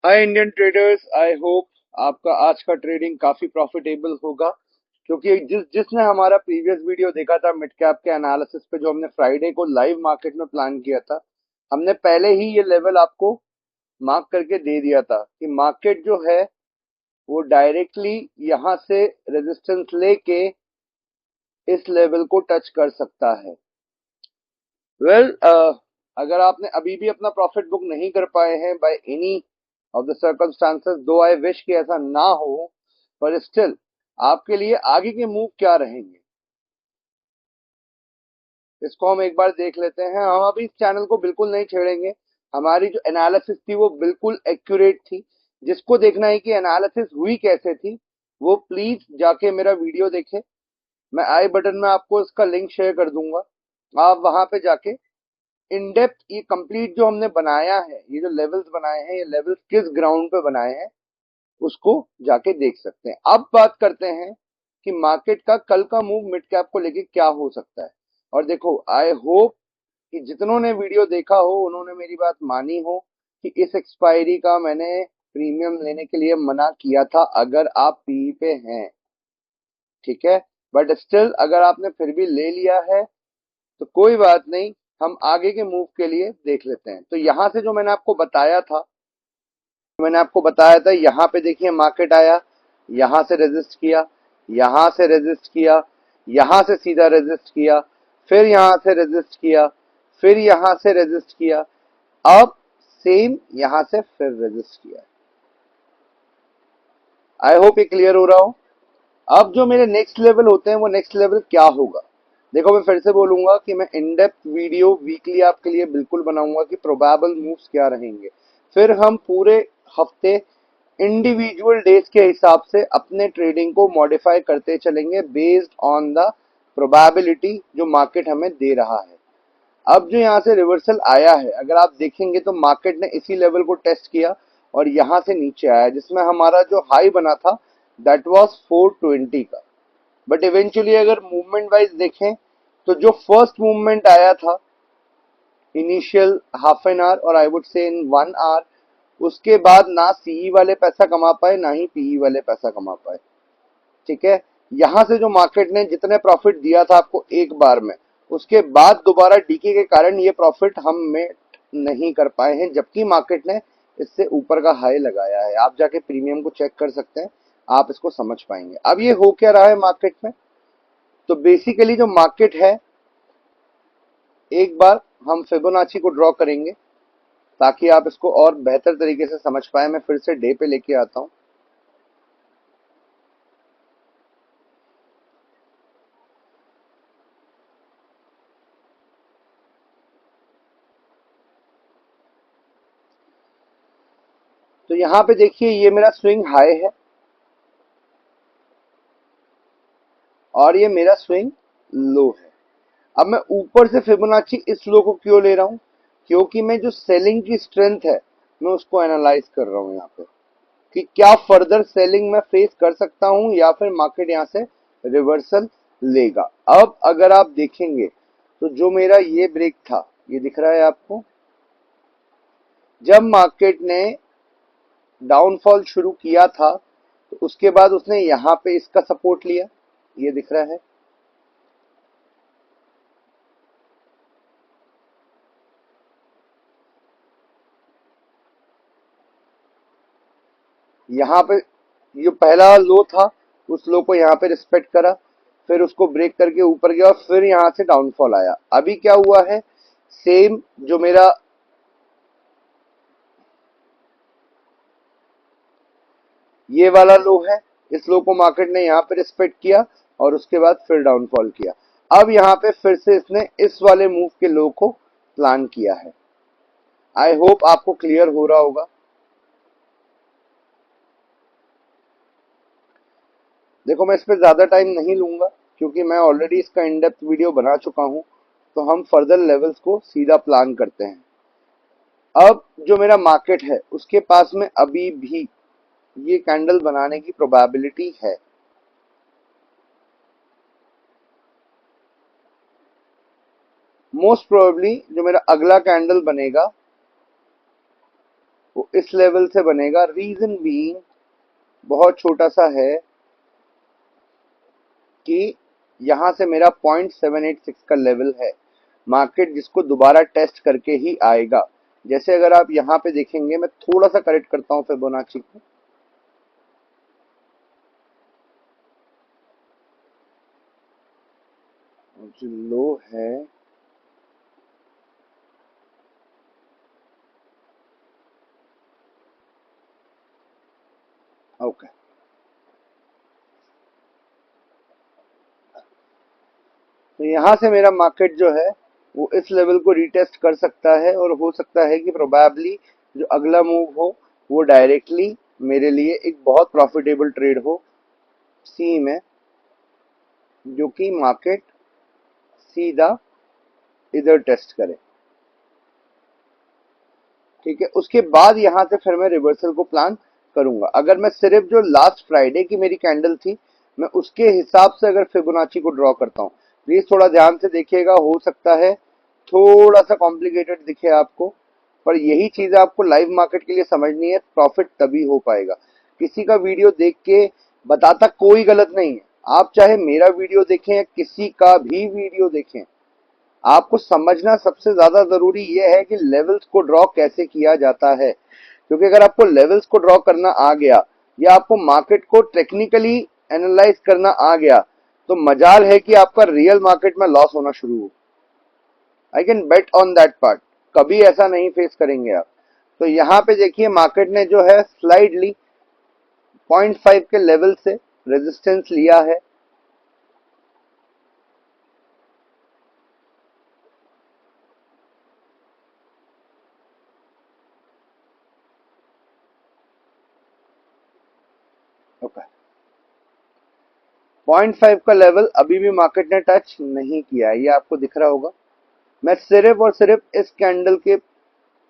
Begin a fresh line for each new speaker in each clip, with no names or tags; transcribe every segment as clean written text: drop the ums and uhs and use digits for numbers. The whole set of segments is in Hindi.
Hi Indian traders, I hope आपका आज का ट्रेडिंग काफी प्रॉफिटेबल होगा। क्योंकि जिसने हमारा प्रीवियस वीडियो देखा था मिड कैप के एनालिसिस पे, जो हमने फ्राइडे को लाइव मार्केट में प्लान किया था, हमने पहले ही ये लेवल आपको मार्क करके दे दिया था कि मार्केट जो है वो डायरेक्टली यहां से रेजिस्टेंस लेके इस लेवल को टच कर सकता है। वेल, अगर आपने अभी भी अपना प्रॉफिट बुक नहीं कर पाए हैं by any of the circumstances, दो आई विश कि ऐसा ना हो, पर स्टिल आपके लिए आगे के मूव क्या रहेंगे इसको हम एक बार देख लेते हैं। हम अभी इस चैनल को बिल्कुल नहीं छेड़ेंगे। हमारी जो एनालिसिस थी वो बिल्कुल एक्यूरेट थी। जिसको देखना है कि एनालिसिस हुई कैसे थी, वो प्लीज जाके मेरा वीडियो देखे। मैं आई बटन में आपको इसका लिंक शेयर कर दूंगा। आप वहां पे जाके इन डेप्थ ये कंप्लीट जो हमने बनाया है, ये जो लेवल्स बनाए हैं, ये लेवल्स किस ग्राउंड पे बनाए हैं, उसको जाके देख सकते हैं। अब बात करते हैं कि मार्केट का कल का मूव मिड कैप को लेके क्या हो सकता है। और देखो, आई होप कि जितनों ने वीडियो देखा हो उन्होंने मेरी बात मानी हो कि इस एक्सपायरी का मैंने प्रीमियम लेने के लिए मना किया था अगर आप पी पे हैं, ठीक है। बट स्टिल अगर आपने फिर भी ले लिया है तो कोई बात नहीं, हम आगे के मूव के लिए देख लेते हैं। तो यहां से जो मैंने आपको बताया था यहाँ पे देखिए मार्केट आया, यहां से रेजिस्ट किया, यहां से रेजिस्ट किया, यहां से सीधा रेजिस्ट किया, फिर यहां से रेजिस्ट किया, फिर यहां से रेजिस्ट किया, अब सेम यहां से फिर रेजिस्ट किया। आई होप ये क्लियर हो रहा हो। अब जो मेरे नेक्स्ट लेवल होते हैं वो नेक्स्ट लेवल क्या होगा। देखो, मैं फिर से बोलूंगा कि मैं इन डेप्थ वीडियो वीकली आपके लिए बिल्कुल बनाऊंगा कि प्रोबेबल मूव्स क्या रहेंगे। फिर हम पूरे हफ्ते इंडिविजुअल डेज के हिसाब से अपने ट्रेडिंग को मॉडिफाई करते चलेंगे बेस्ड ऑन द प्रोबेबिलिटी जो मार्केट हमें दे रहा है। अब जो यहाँ से रिवर्सल आया है, अगर आप देखेंगे तो मार्केट ने इसी लेवल को टेस्ट किया और यहाँ से नीचे आया, जिसमें हमारा जो हाई बना था दैट वाज 420 का। बट इवेंचुअली अगर मूवमेंट वाइज देखें तो जो फर्स्ट मूवमेंट आया था इनिशियल हाफ एन आवर और I would say in 1 our, उसके बाद ना सीई वाले पैसा कमा पाए ना ही पीई वाले पैसा कमा पाए, ठीक है। यहां से जो मार्केट ने जितने प्रॉफिट दिया था आपको एक बार में, उसके बाद दोबारा डीके के कारण ये प्रॉफिट हम में नहीं कर पाए हैं, जबकि मार्केट ने इससे ऊपर का हाई लगाया है। आप जाके प्रीमियम को चेक कर सकते हैं, आप इसको समझ पाएंगे। अब ये हो क्या रहा है मार्केट में, तो बेसिकली जो मार्केट है, एक बार हम फिबोनाची को ड्रॉ करेंगे ताकि आप इसको और बेहतर तरीके से समझ पाए। मैं फिर से डे पे लेके आता हूं। तो यहां पे देखिए ये मेरा स्विंग हाई है और ये मेरा स्विंग लो है। अब मैं ऊपर से फिबोनाची इस लो को क्यों ले रहा हूं, क्योंकि मैं जो सेलिंग की स्ट्रेंथ है मैं उसको एनालाइज कर रहा हूं यहाँ पे कि क्या फर्दर सेलिंग मैं फेस कर सकता हूं या फिर मार्केट यहाँ से रिवर्सल लेगा। अब अगर आप देखेंगे तो जो मेरा ये ब्रेक था, ये दिख रहा है आपको, जब मार्केट ने डाउनफॉल शुरू किया था तो उसके बाद उसने यहाँ पे इसका सपोर्ट लिया, ये दिख रहा है। यहाँ पे जो पहला लो था उस लो को यहाँ पे रिस्पेक्ट करा, फिर उसको ब्रेक करके ऊपर गया और फिर यहाँ से डाउनफॉल आया। अभी क्या हुआ है, सेम जो मेरा ये वाला लो है, इस लो को मार्केट ने यहाँ पे रिस्पेक्ट किया और उसके बाद फिर डाउनफॉल किया। अब यहाँ पे फिर से इसने इस वाले मूव के लो को प्लान किया है। आई होप आपको क्लियर हो रहा होगा। देखो, मैं इस पे ज्यादा टाइम नहीं लूंगा क्योंकि मैं ऑलरेडी इसका इन डेप्थ वीडियो बना चुका हूं। तो हम फर्दर लेवल्स को सीधा प्लान करते हैं। अब जो मेरा मार्केट है उसके पास में अभी भी ये कैंडल बनाने की प्रोबेबिलिटी है। मोस्ट प्रोबेबली जो मेरा अगला कैंडल बनेगा वो इस लेवल से बनेगा। रीजन बीइंग बहुत छोटा सा है कि यहां से मेरा 0.786 का लेवल है, मार्केट जिसको दोबारा टेस्ट करके ही आएगा। जैसे अगर आप यहां पे देखेंगे, मैं थोड़ा सा करेक्ट करता हूं फिबोनाची को, जो लो है ओके, तो यहां से मेरा मार्केट जो है वो इस लेवल को रीटेस्ट कर सकता है, और हो सकता है कि प्रोबेबली जो अगला मूव हो वो डायरेक्टली मेरे लिए एक बहुत प्रॉफिटेबल ट्रेड हो सी में, जो कि मार्केट सीधा इधर टेस्ट करे। ठीक है, उसके बाद यहां से फिर मैं रिवर्सल को प्लान करूंगा। अगर मैं सिर्फ जो लास्ट फ्राइडे की मेरी कैंडल थी, मैं उसके हिसाब से अगर फिबोनाची को ड्रॉ करता हूं, प्लीज थोड़ा ध्यान से देखिएगा, हो सकता है थोड़ा सा कॉम्प्लिकेटेड दिखे आपको, पर यही चीज आपको लाइव मार्केट के लिए समझनी है, प्रॉफिट तभी हो पाएगा। किसी का वीडियो देख के बताता कोई गलत नहीं है, आप चाहे मेरा वीडियो देखें या किसी का भी वीडियो देखें, आपको समझना सबसे ज्यादा जरूरी यह है कि लेवल्स को ड्रॉ कैसे किया जाता है। क्योंकि अगर आपको लेवल्स को ड्रॉ करना आ गया, या आपको मार्केट को टेक्निकली एनालाइज करना आ गया, तो मजाल है कि आपका रियल मार्केट में लॉस होना शुरू हो। I can bet on that part, कभी ऐसा नहीं फेस करेंगे आप। तो यहाँ पे देखिए मार्केट ने जो है स्लाइडली 0.5 के लेवल से रेजिस्टेंस लिया है। ओके, 0.5 का लेवल अभी भी मार्केट ने टच नहीं किया है, ये आपको दिख रहा होगा। मैं सिर्फ और सिर्फ इस कैंडल के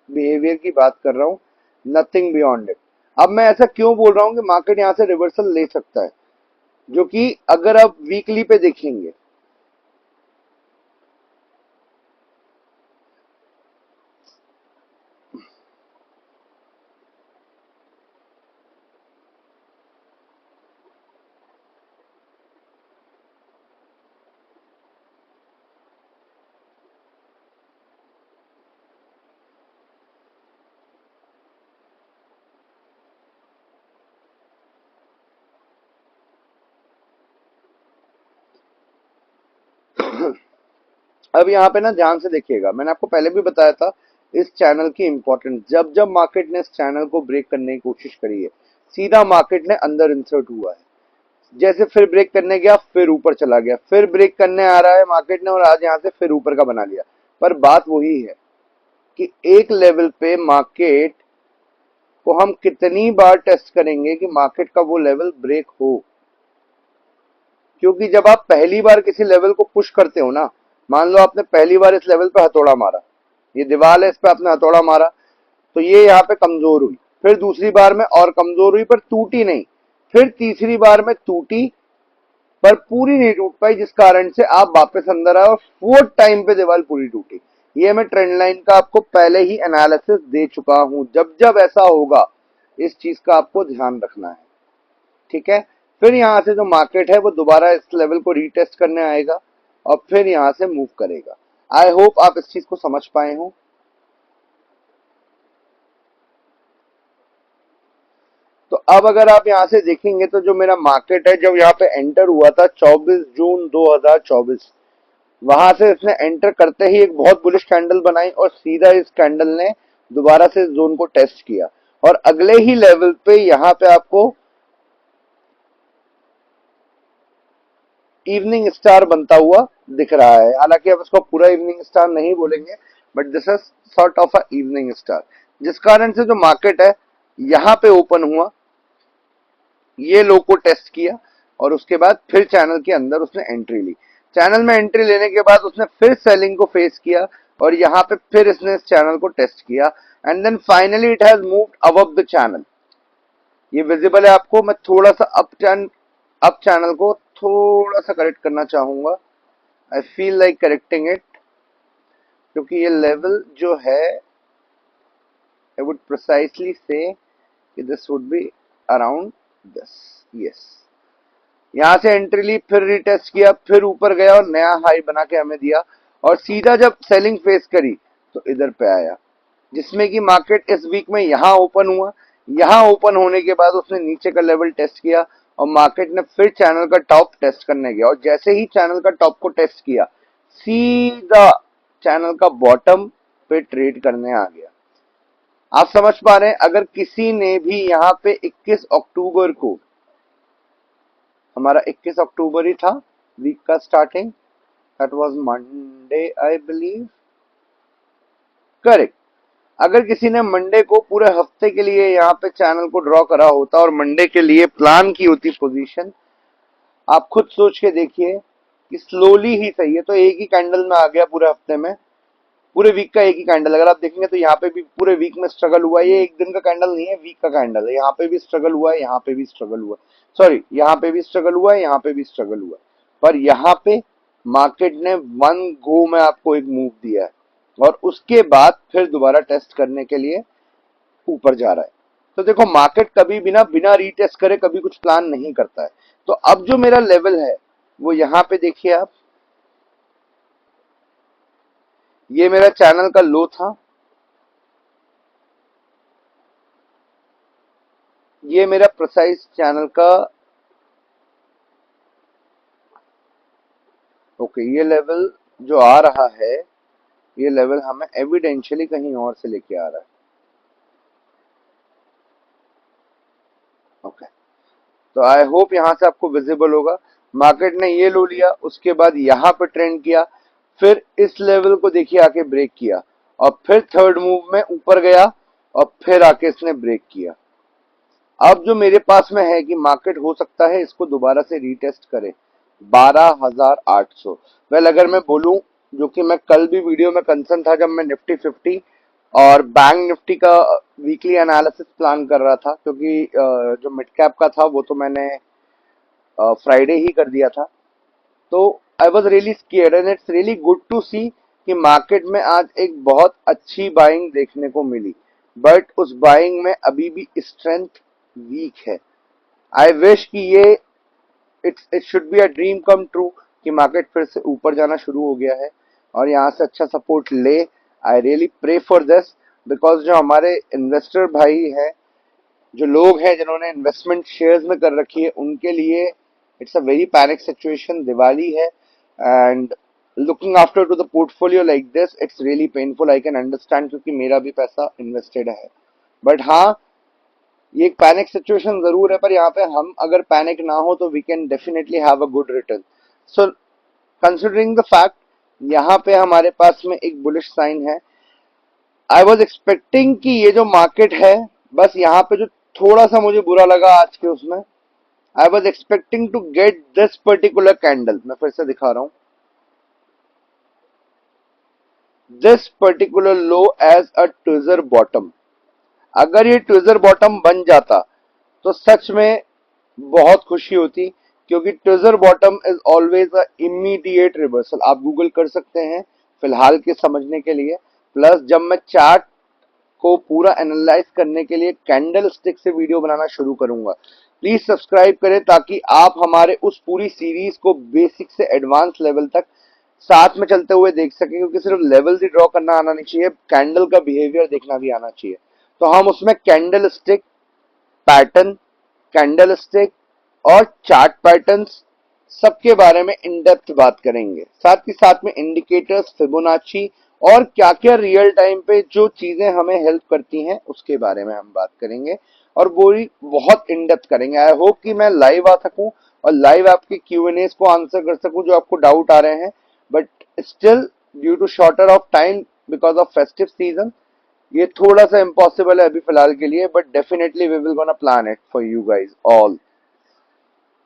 बिहेवियर की बात कर रहा हूं, नथिंग बियॉन्ड इट। अब मैं ऐसा क्यों बोल रहा हूं कि मार्केट यहां से रिवर्सल ले सकता है, जो कि अगर आप वीकली पे देखेंगे, अब यहाँ पे ना ध्यान से देखिएगा, मैंने आपको पहले भी बताया था इस चैनल की इंपॉर्टेंस। जब जब मार्केट ने इस चैनल को ब्रेक करने की कोशिश करी है, सीधा मार्केट ने अंदर इंसर्ट हुआ है। जैसे फिर ब्रेक करने गया, फिर ऊपर चला गया, फिर ब्रेक करने आ रहा है मार्केट ने, और आज यहाँ से फिर ऊपर का बना लिया। पर बात वही है कि एक लेवल पे मार्केट को हम कितनी बार टेस्ट करेंगे कि मार्केट का वो लेवल ब्रेक हो। क्योंकि जब आप पहली बार किसी लेवल को पुश करते हो ना, मान लो आपने पहली बार इस लेवल पे हथौड़ा मारा, ये दीवार है, इस पे आपने हथौड़ा मारा, तो ये यहाँ पे कमजोर हुई, फिर दूसरी बार में और कमजोर हुई पर टूटी नहीं, फिर तीसरी बार में टूटी पर पूरी नहीं टूट पाई, जिस कारण से आप वापस अंदर आए और फोर्थ टाइम पे दीवार पूरी टूटी। ये मैं ट्रेंड लाइन का आपको पहले ही एनालिसिस दे चुका हूं। जब जब ऐसा होगा, इस चीज का आपको ध्यान रखना है। ठीक है, फिर यहां से जो मार्केट है वो दोबारा इस लेवल को रीटेस्ट करने आएगा और फिर यहां से मूव करेगा। आई होप आप इस चीज को समझ पाए हो। तो अब अगर आप यहां से देखेंगे, तो जो मेरा मार्केट है जब यहाँ पे एंटर हुआ था 24 जून 2024, वहां से इसने एंटर करते ही एक बहुत बुलिश कैंडल बनाई और सीधा इस कैंडल ने दोबारा से इस जोन को टेस्ट किया, और अगले ही लेवल पे यहाँ पे आपको इवनिंग स्टार बनता हुआ दिख रहा है। हालांकि अब इसको पूरा इवनिंग स्टार नहीं बोलेंगे, but this is sort of a evening star, जिस कारण से जो मार्केट है यहाँ पे ओपन हुआ, ये लो को टेस्ट किया, और उसके बाद फिर चैनल के अंदर उसने एंट्री ली। चैनल में एंट्री लेने के बाद उसने फिर सेलिंग को फेस किया, और यहाँ पे फिर इसने इस चैनल को टेस्ट किया, and then finally it has moved above the channel. ये विजिबल है आपको। मैं थोड़ा सा अप चैनल को थोड़ा सा करेक्ट करना चाहूंगा, I feel like correcting it, क्योंकि ये लेवल जो है आई वुड प्रिसाइसली से कि this would be around this. Yes, यहां से एंट्री ली, फिर रिटेस्ट किया, फिर ऊपर गया और नया हाई बना के हमें दिया, और सीधा जब सेलिंग फेस करी तो इधर पे आया, जिसमें कि मार्केट इस वीक में यहां ओपन हुआ। यहां ओपन होने के बाद उसने नीचे का लेवल टेस्ट किया और मार्केट ने फिर चैनल का टॉप टेस्ट करने गया, और जैसे ही चैनल का टॉप को टेस्ट किया सीधा चैनल का बॉटम पे ट्रेड करने आ गया। आप समझ पा रहे हैं, अगर किसी ने भी यहाँ पे 21 अक्टूबर को, हमारा 21 अक्टूबर ही था वीक का starting, that was Monday I believe, correct. अगर किसी ने मंडे को पूरे हफ्ते के लिए यहाँ पे चैनल को ड्रॉ करा होता और मंडे के लिए प्लान की होती पोजीशन, आप खुद सोच के देखिए कि स्लोली ही सही है तो एक ही कैंडल में आ गया पूरे हफ्ते में, पूरे वीक का एक ही कैंडल। अगर आप देखेंगे तो यहाँ पे भी पूरे वीक में स्ट्रगल हुआ है, ये एक दिन का कैंडल नहीं है, वीक का कैंडल है। यहाँ पे भी स्ट्रगल हुआ है, यहाँ पे भी स्ट्रगल हुआ है, सॉरी यहाँ पे भी स्ट्रगल हुआ है, यहाँ पे भी स्ट्रगल हुआ है, पर यहाँ पे मार्केट ने वन गो में आपको एक मूव दिया है और उसके बाद फिर दोबारा टेस्ट करने के लिए ऊपर जा रहा है। तो देखो, मार्केट कभी बिना बिना रीटेस्ट करे कभी कुछ प्लान नहीं करता है। तो अब जो मेरा लेवल है वो यहाँ पे देखिए आप, ये मेरा चैनल का लो था, ये मेरा प्रिसाइज चैनल का, ओके, ये लेवल जो आ रहा है, ये लेवल हमें एविडेंशियली कहीं और से लेके आ रहा है। ओके, तो आई होप यहां से आपको विजिबल होगा। मार्केट ने ये लो लिया, उसके बाद यहां पर ट्रेंड किया, फिर इस लेवल को देखिए आके ब्रेक किया, और फिर थर्ड मूव में ऊपर गया और फिर आके इसने ब्रेक किया। अब जो मेरे पास में है कि मार्केट हो सकता है इसको दोबारा से रीटेस्ट करे 12,800। वेल, अगर मैं बोलूं, जो कि मैं कल भी वीडियो में कंसर्न था जब मैं निफ्टी 50 और बैंक निफ्टी का वीकली एनालिसिस प्लान कर रहा था, क्योंकि जो मिड कैप का था वो तो मैंने फ्राइडे ही कर दिया था। तो I was really scared and it's really good to see कि मार्केट में आज एक बहुत अच्छी बाइंग देखने को मिली, बट उस बाइंग में अभी भी स्ट्रेंथ वीक है। आई विश कि ये it should be a dream come true कि मार्केट फिर से ऊपर जाना शुरू हो गया है और यहाँ से अच्छा सपोर्ट ले। I really pray for this, because जो हमारे इन्वेस्टर भाई हैं, जो लोग हैं जिन्होंने इन्वेस्टमेंट शेयर्स में कर रखी है, उनके लिए it's a very panic situation. Diwali है and looking after to the portfolio like this it's really painful, I can understand, क्योंकि मेरा भी पैसा इन्वेस्टेड है। बट हाँ, ये एक पैनिक सिचुएशन जरूर है, पर यहाँ पे हम अगर पैनिक ना हो तो we can definitely have a good return. So considering the fact, यहाँ पे हमारे पास में एक बुलिश साइन है। आई वॉज एक्सपेक्टिंग कि ये जो मार्केट है, बस यहाँ पे जो थोड़ा सा मुझे बुरा लगा आज के उसमें, I was expecting to get this particular candle, मैं फिर से दिखा रहा हूं, this particular low as a tweezer bottom. अगर ये ट्विजर बॉटम बन जाता तो सच में बहुत खुशी होती, क्योंकि tweezer bottom is always a immediate reversal. आप गूगल कर सकते हैं फिलहाल के समझने के लिए। प्लस जब मैं चार्ट को पूरा एनालाइज करने के लिए कैंडल स्टिक से वीडियो बनाना शुरू करूंगा, प्लीज सब्सक्राइब करें ताकि आप हमारे उस पूरी सीरीज को बेसिक से एडवांस लेवल तक साथ में चलते हुए देख सकें, क्योंकि सिर्फ लेवल्स ही ड्रॉ करना आना नहीं चाहिए, कैंडल का बिहेवियर देखना भी आना चाहिए। तो हम उसमें candle stick pattern, candle stick और चार्ट पैटर्न्स सबके बारे में इन डेप्थ बात करेंगे, साथ ही साथ में इंडिकेटर्स, फिबोनाची और क्या क्या रियल टाइम पे जो चीजें हमें हेल्प करती हैं उसके बारे में हम बात करेंगे, और वो भी बहुत इन डेप्थ करेंगे। आई होप कि मैं लाइव आ सकूं और लाइव आपके Q&As को आंसर कर सकूं जो आपको डाउट आ रहे हैं, but still due to shorter of time because of festive season ये थोड़ा सा इम्पॉसिबल है अभी फिलहाल के लिए, but definitely we will gonna plan it for you guys all.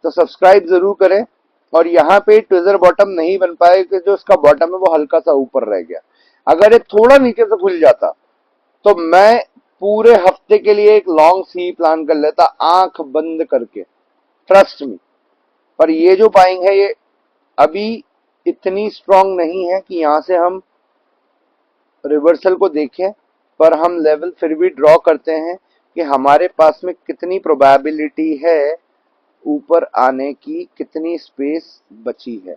तो सब्सक्राइब जरूर करें। और यहाँ पे ट्विजर बॉटम नहीं बन पाए कि जो इसका बॉटम है वो हल्का सा ऊपर रह गया। अगर ये थोड़ा नीचे से खुल जाता तो मैं पूरे हफ्ते के लिए एक लॉन्ग सी प्लान कर लेता आंख बंद करके, ट्रस्ट मी। पर ये जो बाइंग है ये अभी इतनी स्ट्रांग नहीं है कि यहां से हम रिवर्सल को देखें, पर हम लेवल फिर भी ड्रॉ करते हैं कि हमारे पास में कितनी प्रोबेबिलिटी है ऊपर आने की, कितनी स्पेस बची है।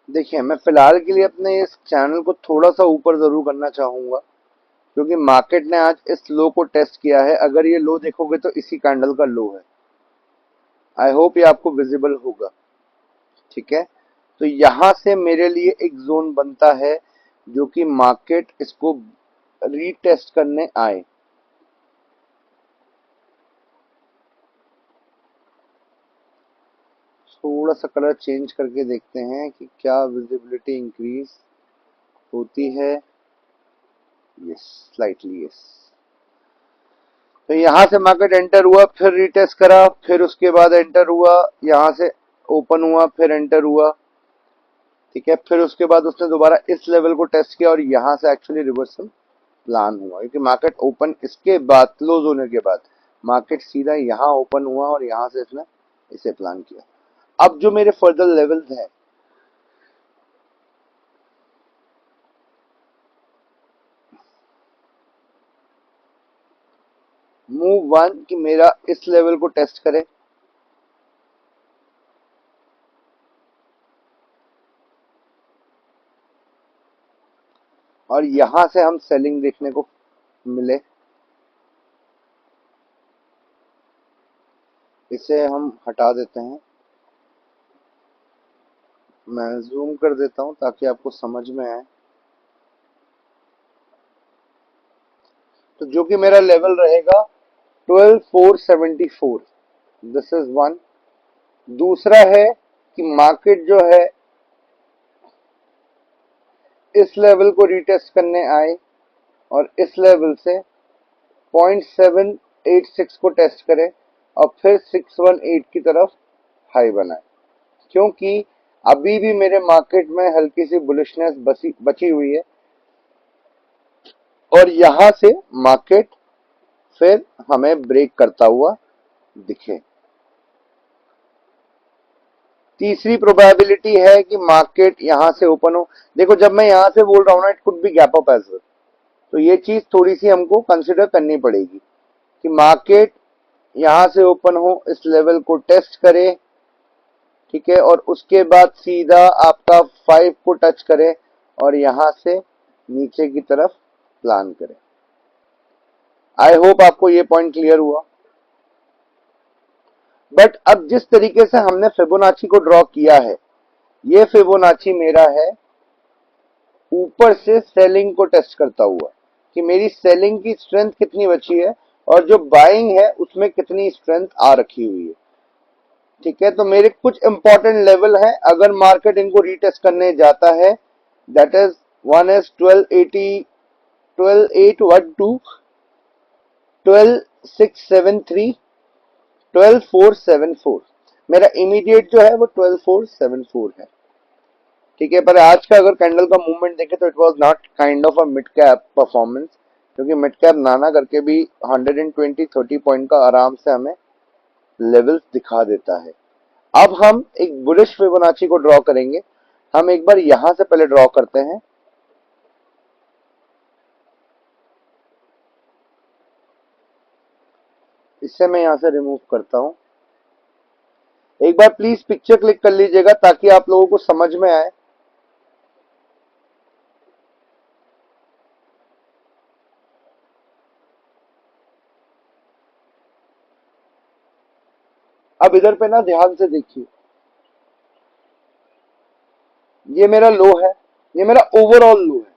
देखिए, मैं फिलहाल के लिए अपने इस चैनल को थोड़ा सा ऊपर जरूर करना चाहूंगा, क्योंकि मार्केट ने आज इस लो को टेस्ट किया है। अगर ये लो देखोगे तो इसी कैंडल का लो है। आई होप ये आपको विजिबल होगा। ठीक है, तो यहां से मेरे लिए एक जोन बनता है जो कि मार्केट इसको रीटेस्ट करने आए। थोड़ा सा कलर चेंज करके देखते हैं कि क्या विजिबिलिटी इंक्रीज होती है। Yes, slightly yes. तो यहां से मार्केट एंटर हुआ, फिर रीटेस्ट करा, फिर उसके बाद एंटर हुआ, यहां से ओपन हुआ, फिर एंटर हुआ। ठीक है, फिर उसके बाद उसने दोबारा इस लेवल को टेस्ट किया और यहां से एक्चुअली रिवर्सल प्लान हुआ, क्योंकि मार्केट ओपन इसके बाद क्लोज होने के बाद मार्केट सीधा यहाँ ओपन हुआ और यहाँ से इसने इसे प्लान किया। अब जो मेरे फर्दर लेवल्स है, मूव वन कि मेरा इस लेवल को टेस्ट करे, और यहां से हम सेलिंग देखने को मिले। इसे हम हटा देते हैं, मैं जूम कर देता हूं ताकि आपको समझ में आए। तो जो कि मेरा लेवल रहेगा 12474, दिस इज वन। दूसरा है कि मार्केट जो है इस लेवल को रीटेस्ट करने आए और इस लेवल से 0.786 को टेस्ट करे और फिर 618 की तरफ हाई बनाए, क्योंकि अभी भी मेरे मार्केट में हल्की सी बुलिशनेस बची हुई है और यहां से मार्केट फिर हमें ब्रेक करता हुआ दिखे। तीसरी प्रोबेबिलिटी है कि मार्केट यहां से ओपन हो। देखो, जब मैं यहां से बोल रहा हूं ना, it could be gap up as well, तो ये चीज थोड़ी सी हमको कंसिडर करनी पड़ेगी कि मार्केट यहां से ओपन हो, इस लेवल को टेस्ट करे, ठीक है, और उसके बाद सीधा आपका 5 को टच करे और यहां से नीचे की तरफ प्लान करे। आई होप आपको ये पॉइंट क्लियर हुआ। बट अब जिस तरीके से हमने फिबोनाची को ड्रॉ किया है, ये फिबोनाची मेरा है ऊपर से सेलिंग को टेस्ट करता हुआ, कि मेरी सेलिंग की स्ट्रेंथ कितनी बची है और जो बाइंग है उसमें कितनी स्ट्रेंथ आ रखी हुई है। ठीक है, तो मेरे कुछ इंपॉर्टेंट लेवल हैं, अगर मार्केट इनको रीटेस्ट करने जाता है, दैट इज वन इज 1280, 12812, 12673, 12474। मेरा इमीडिएट जो है वो 12474 है। ठीक है, पर आज का अगर कैंडल का मूवमेंट देखें तो it was not kind of a mid cap performance, क्योंकि मिड कैप नाना करके भी 120-30 पॉइंट का आराम से हमें लेवल्स दिखा देता है। अब हम एक बुलिश फिबोनाची को ड्रॉ करेंगे। हम एक बार यहां से पहले ड्रॉ करते हैं। इससे मैं यहां से रिमूव करता हूं। एक बार प्लीज पिक्चर क्लिक कर लीजिएगा ताकि आप लोगों को समझ में आए। अब इधर पे ना ध्यान से देखिए, ये मेरा लो है, ये मेरा ओवरऑल लो है।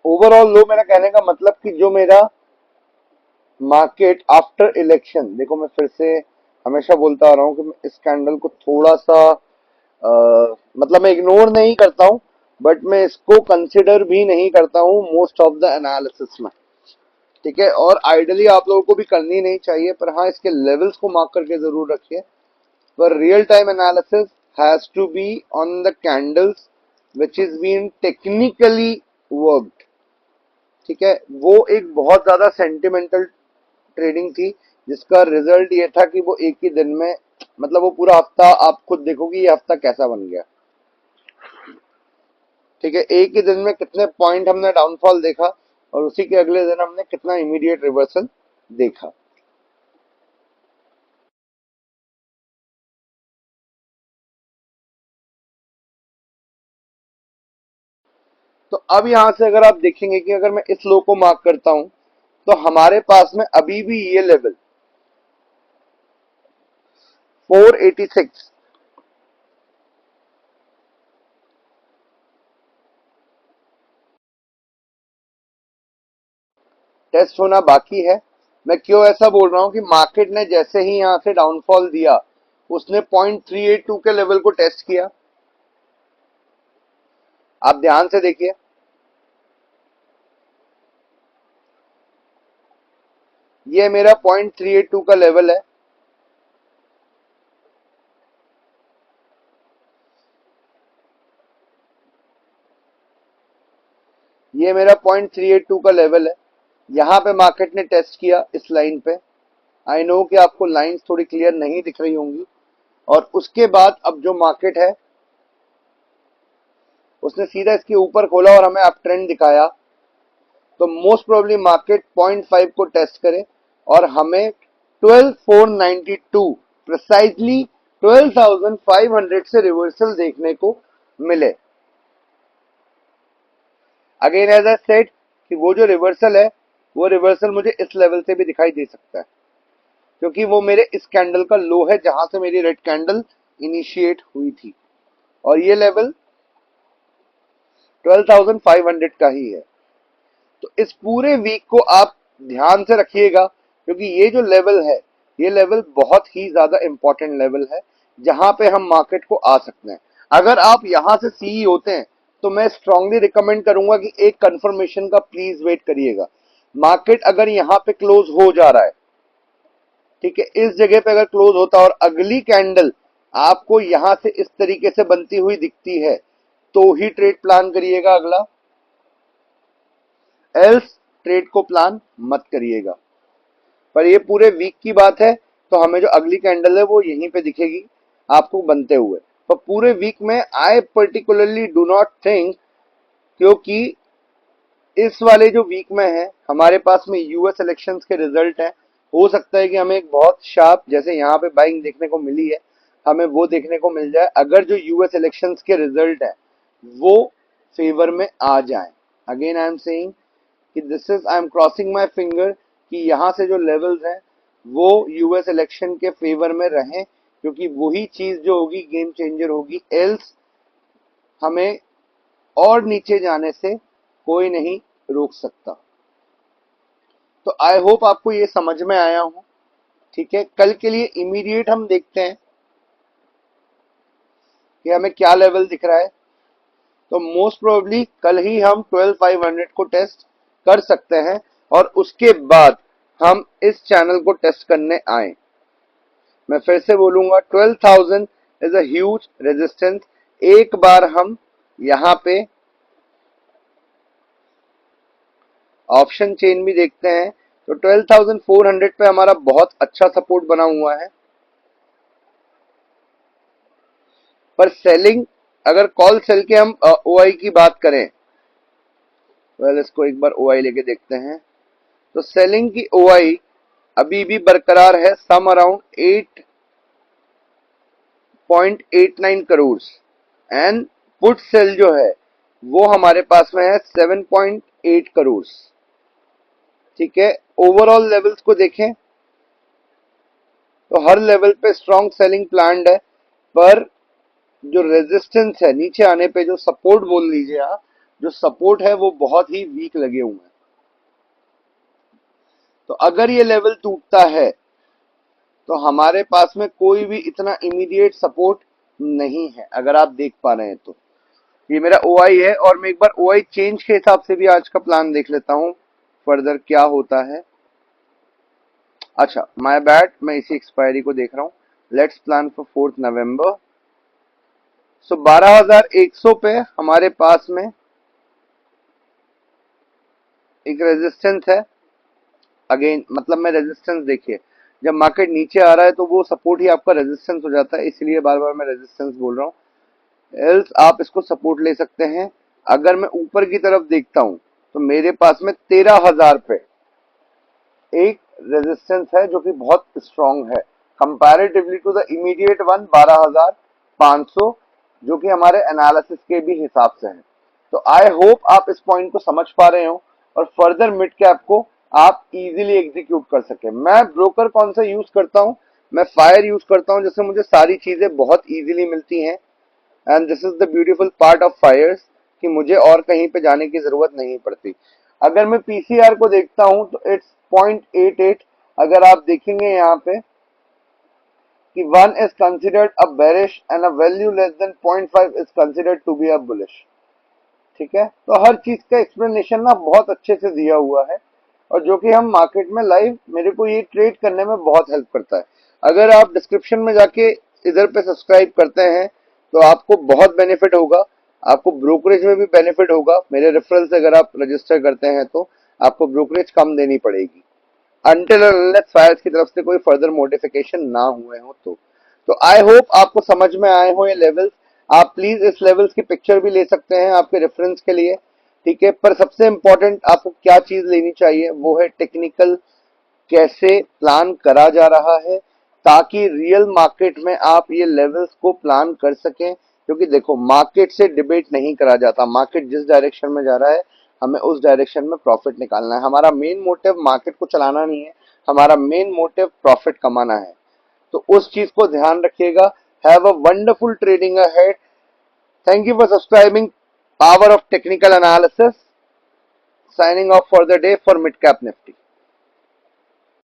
ओवरऑल लो मेरा कहने का मतलब कि जो मेरा मार्केट आफ्टर इलेक्शन, देखो मैं फिर से हमेशा बोलता आ रहा हूं कि मैं इस कैंडल को थोड़ा सा मतलब मैं इग्नोर नहीं करता हूं, बट मैं इसको कंसिडर भी नहीं करता हूं मोस्ट ऑफ द एनालिसिस में। ठीक है, और आइडियली आप लोगों को भी करनी नहीं चाहिए, पर हाँ इसके लेवल्स को मार्क करके जरूर रखिए। पर real time analysis has to be on the candles which is been technically worked. ठीक है, वो एक बहुत ज्यादा सेंटिमेंटल ट्रेडिंग थी, जिसका रिजल्ट ये था कि वो एक ही दिन में, मतलब वो पूरा हफ्ता आप खुद देखोगे ये हफ्ता कैसा बन गया। ठीक है, एक ही दिन में कितने पॉइंट हमने डाउनफॉल देखा, और उसी के अगले दिन हमने कितना इमीडिएट रिवर्सल देखा। तो अब यहां से अगर आप देखेंगे कि अगर मैं इस लो को मार्क करता हूं, तो हमारे पास में अभी भी ये लेवल 486 टेस्ट होना बाकी है। मैं क्यों ऐसा बोल रहा हूं कि मार्केट ने जैसे ही यहां से डाउनफॉल दिया, उसने 0.382 के लेवल को टेस्ट किया। आप ध्यान से देखिए, ये मेरा 0.382 का लेवल है। ये मेरा 0.382 का लेवल है। यहां पे मार्केट ने टेस्ट किया इस लाइन पे। आई नो कि आपको लाइंस थोड़ी क्लियर नहीं दिख रही होंगी। और उसके बाद अब जो मार्केट है, उसने सीधा इसके ऊपर खोला और हमें अप ट्रेंड दिखाया। तो मोस्ट प्रोबेबली मार्केट 0.5 को टेस्ट करे और हमें 12492 प्रिसाइजली 12500 से रिवर्सल देखने को मिले। अगेन एज आई सेड कि वो जो रिवर्सल है, वो रिवर्सल मुझे इस लेवल से भी दिखाई दे सकता है, क्योंकि वो मेरे इस कैंडल का लो है जहां से मेरी रेड कैंडल इनिशिएट हुई थी, और ये लेवल 12500 का ही है। तो इस पूरे वीक को आप ध्यान से रखिएगा, क्योंकि ये जो लेवल है, ये लेवल बहुत ही ज्यादा इंपॉर्टेंट लेवल है, जहां पे हम मार्केट को आ सकते हैं। अगर आप यहां से सीई होते हैं, तो मैं स्ट्रांगली रिकमेंड करूंगा कि एक कंफर्मेशन का प्लीज वेट करिएगा। मार्केट अगर यहां पे क्लोज हो जा रहा है, ठीक है, इस जगह पे अगर क्लोज होता है और अगली कैंडल आपको यहां से इस तरीके से बनती हुई दिखती है, तो ही ट्रेड प्लान करिएगा अगला, एल्स ट्रेड को प्लान मत करिएगा। पर ये पूरे वीक की बात है, तो हमें जो अगली कैंडल है वो यहीं पे दिखेगी आपको बनते हुए। पर पूरे वीक में I particularly do not think, क्योंकि इस वाले जो वीक में है हमारे पास में यूएस इलेक्शंस के रिजल्ट हैं। हो सकता है कि हमें एक बहुत शार्प, जैसे यहाँ पे बाइंग देखने को मिली है, हमें वो देखने को मिल जाए अगर जो यूएस इलेक्शंस के रिजल्ट है वो फेवर में आ जाए। अगेन आई एम सेइंग कि this is, I am crossing my finger कि यहाँ से जो लेवल्स हैं वो यूएस इलेक्शन के फेवर में रहें, क्योंकि वही चीज जो होगी गेम चेंजर होगी। एल्स हमें और नीचे जाने से कोई नहीं रोक सकता। तो आई होप आपको ये समझ में आया हो। ठीक है, कल के लिए इमीडिएट हम देखते हैं कि हमें क्या लेवल दिख रहा है। तो मोस्ट प्रोबेबली कल ही हम 12500 को टेस्ट कर सकते हैं, और उसके बाद हम इस चैनल को टेस्ट करने आए। मैं फिर से बोलूंगा, 12000 इज अ ह्यूज रेजिस्टेंस। एक बार हम यहां पे ऑप्शन चेन भी देखते हैं, तो 12400 पे हमारा बहुत अच्छा सपोर्ट बना हुआ है। पर सेलिंग, अगर कॉल सेल के हम ओआई की बात करें, वेल इसको एक बार ओआई लेके देखते हैं। तो सेलिंग की ओआई अभी भी बरकरार है, some around 8.89 crore, and put sell जो है वो हमारे पास में है 7.8 करोड़। ठीक है, ओवरऑल लेवल्स को देखें तो हर लेवल पे स्ट्रॉन्ग सेलिंग प्लान्ड है, पर जो रेजिस्टेंस है नीचे आने पे, जो सपोर्ट बोल लीजिए आप, जो सपोर्ट है वो बहुत ही वीक लगे हुए हैं। तो अगर ये लेवल टूटता है, तो हमारे पास में कोई भी इतना इमीडिएट सपोर्ट नहीं है, अगर आप देख पा रहे हैं तो। ये मेरा ओआई है, और मैं एक बार ओआई चेंज के हिसाब से भी आज का प्लान देख लेता हूं। फर्दर क्या होता है। अच्छा माय बैड, मैं इसी एक्सपायरी को देख रहा हूँ। लेट्स प्लान फॉर 4 नवंबर। सो 12,100 पे हमारे पास में एक रेजिस्टेंस है। अगेन मतलब मैं रेजिस्टेंस, देखिए जब मार्केट नीचे आ रहा है तो वो सपोर्ट ही आपका रेजिस्टेंस हो जाता है, इसलिए बार बार मैं रेजिस्टेंस बोल रहा हूँ। एल्स आप इसको सपोर्ट ले सकते हैं। अगर मैं ऊपर की तरफ देखता हूं तो मेरे पास में 13,000 पे एक रेजिस्टेंस है जो कि बहुत स्ट्रांग है comparatively to the immediate one 12,500, जो कि हमारे एनालिसिस के भी हिसाब से है। तो आई होप आप इस पॉइंट को समझ पा रहे हो और फर्दर मिड कैप को आप इजीली एग्जीक्यूट कर सके। मैं ब्रोकर कौन सा यूज करता हूं, मैं फायर यूज करता हूं, जिससे मुझे सारी चीजें बहुत इजीली मिलती हैं। And this is the beautiful part of fires कि मुझे और कहीं पे जाने की जरूरत नहीं पड़ती। अगर मैं पीसीआर को देखता हूं तो इट्स 0.88। अगर आप देखेंगे यहाँ पे कि one is considered a bearish and a value less than 0.5 is considered to be a bullish. ठीक है, तो हर चीज का एक्सप्लेनेशन ना बहुत अच्छे से दिया हुआ है और जो कि हम मार्केट में लाइव, मेरे को ये ट्रेड करने में बहुत हेल्प करता है। अगर आप डिस्क्रिप्शन में जाके इधर पे सब्सक्राइब करते हैं तो आपको बहुत बेनिफिट होगा, आपको ब्रोकरेज में भी बेनिफिट होगा। मेरे रेफरल से अगर आप रजिस्टर करते हैं तो आपको ब्रोकरेज कम देनी पड़ेगी, अनटिल अनलेस फायर्स की तरफ से कोई फर्दर मॉडिफिकेशन ना हुए हो तो आई होप आपको समझ में आए हो ये लेवल्स। आप प्लीज इस लेवल्स की पिक्चर भी ले सकते हैं आपके रेफरेंस के लिए। ठीक है, पर सबसे इंपॉर्टेंट आपको क्या चीज लेनी चाहिए वो है टेक्निकल, कैसे प्लान करा जा रहा है, ताकि रियल मार्केट में आप ये लेवल्स को प्लान कर सकें। क्योंकि देखो मार्केट से डिबेट नहीं करा जाता, मार्केट जिस डायरेक्शन में जा रहा है हमें उस डायरेक्शन में प्रॉफिट निकालना है। हमारा मेन मोटिव मार्केट को चलाना नहीं है, हमारा मेन मोटिव प्रॉफिट कमाना है। तो उस चीज को ध्यान रखिएगा। Have a wonderful trading ahead. Thank you for subscribing power of technical analysis. Signing off for the day for Mid Cap Nifty.